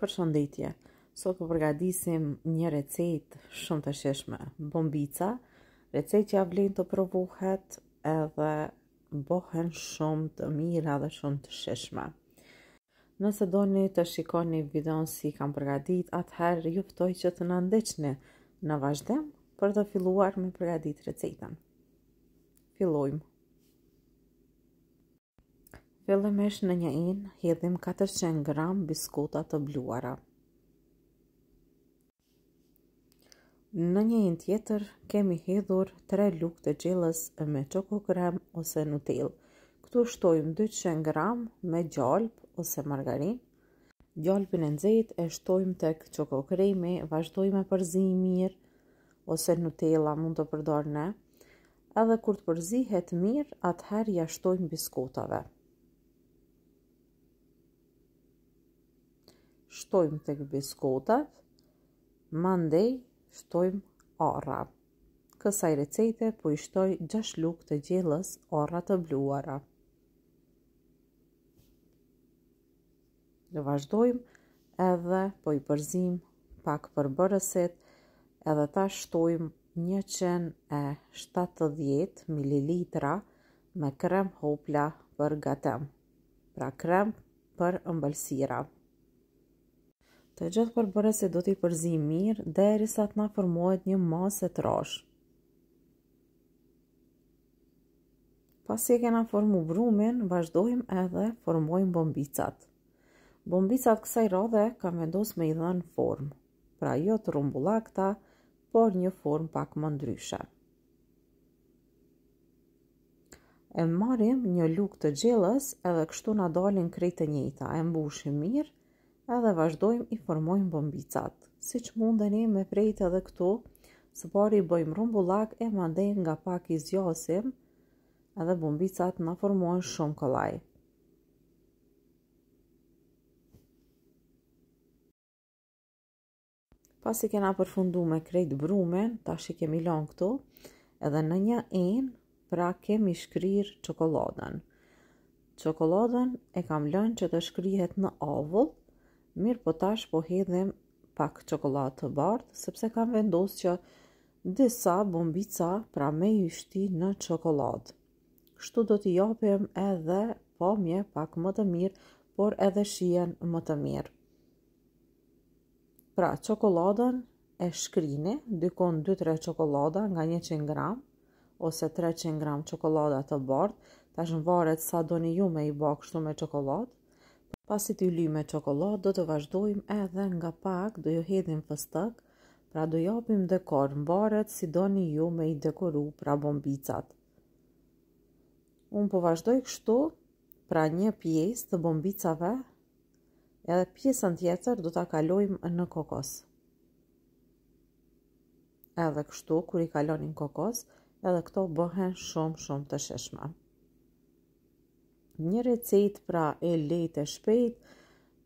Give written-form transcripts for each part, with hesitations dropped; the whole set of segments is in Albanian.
Përshëndetje. Sot po përgatisim një recetë shumë të shijshme, bombica. Recetë që ja vlen të provohet edhe bëhen shumë të mira dhe shumë të shijshme. Nëse doni të shikoni videon si kam përgatit, atëherë ju ftoj që të na ndiqni në vazhdim për të filluar me përgatit recetën. Fillojmë. Fillimisht në një enë hedhim 400 gram biskota të bluara. Në një enë tjetër kemi hedhur 3 lugë të gjellës me çoko krem ose Nutellë. Këtu shtojmë 200 gram me gjalp ose margarinë. Gjalpin e nxehtë e shtojmë tek çoko kremi, vazhdojmë me përzim mirë ose Nutella mund të përdorni. Edhe kur të përzihet mirë, atëherë ja shtojmë biskotave. Shtojmë tek biskotat, mandej shtojmë arra. Kësaj recete po i shtoj 6 lugë të gjellës arra të bluara. Vazhdojmë edhe po i përzim pak përbërësit, edhe ta shtojmë 170 ml me krem hopla për gatim, pra krem për ëmbëlsira. Të gjithë përbërësit do t'i përzim mirë derisa të na formohet një masë e trashë. Pasi e kena formu brumin, vazhdojmë edhe formojmë bombicat. Bombicat kësaj radhe kam vendos me i dhënë formë, pra jo të rrumbullakta, por një formë pak më ndryshe. E marrim një lugë të gjellës edhe kështu na dalin krejt të njëjta, e mbushim mirë edhe vazhdojmë i formojmë bombicat. Siç mundeni me prejt edhe këtu, së pari i bëjmë rrumbullak e mandej nga pak i zgjasim edhe bombicat na formohen shumë kollaj. Pasi kena përfundu me krejt brumin, tash i kemi lanë këtu, edhe në një enë, pra kemi shkrir çokoladën. Çokoladën e kam lënë që të shkrihet në avull, mirë po tash po hedhim pak çokoladë të bardhë, sepse kam vendosur që disa bombica pra me i shti në çokoladë. Kështu do t'i japim edhe pamje pak më të mirë, por edhe shijen më të mirë. Pra, çokoladën e shkrini, dykon 2-3 çokolada nga 100 gram, ose 300 gram çokolada të bardhë, tash varet sa doni ju me i bë kështu me çokoladë. Pasi t'i lyjmë me çokoladë, do të vazhdojmë edhe nga pak, do ju hedhim fëstëk, pra do japim dekor, mbaret si doni ju me i dekoru pra bombicat. Unë po vazhdoj kështu, pra një pjesë të bombicave, edhe pjesën tjetër do t'a kalojmë në kokos. Edhe kështu, kur i kalonin kokos, edhe këto bëhen shumë të shijshme. Një recetë pra e lehtë e shpejtë,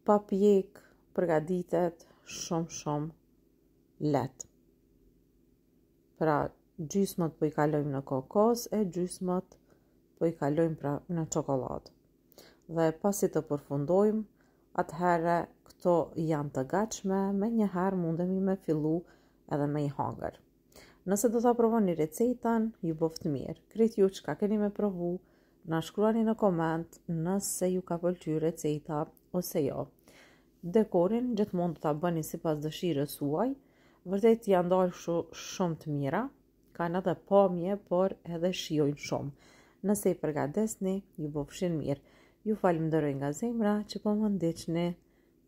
pa pjek, përgatitet shumë lehtë. Pra gjysmët po i kalojmë në kokos e gjysmët po i kalojmë pra në çokoladë. Dhe pasi të përfundojmë, atëherë këto janë të gatshme, me njëherë mundemi me fillu edhe me i hangër. Nëse do ta provoni recetën, ju boft mirë. Krejt ju çka keni me provu, na shkruani në koment nëse ju ka pëlqyer receta ose jo. Dekorin gjithmonë do ta bëni sipas dëshirës suaj. Vërtet janë dalë shumë të mira, kanë edhe pamje, por edhe shijojnë shumë. Nëse i përgatesni, ju bëfshin mirë. Ju falenderoj nga zemra që po më ndiqni.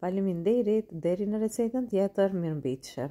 Faleminderit, deri në recetën tjetër, mirëmbëjtje.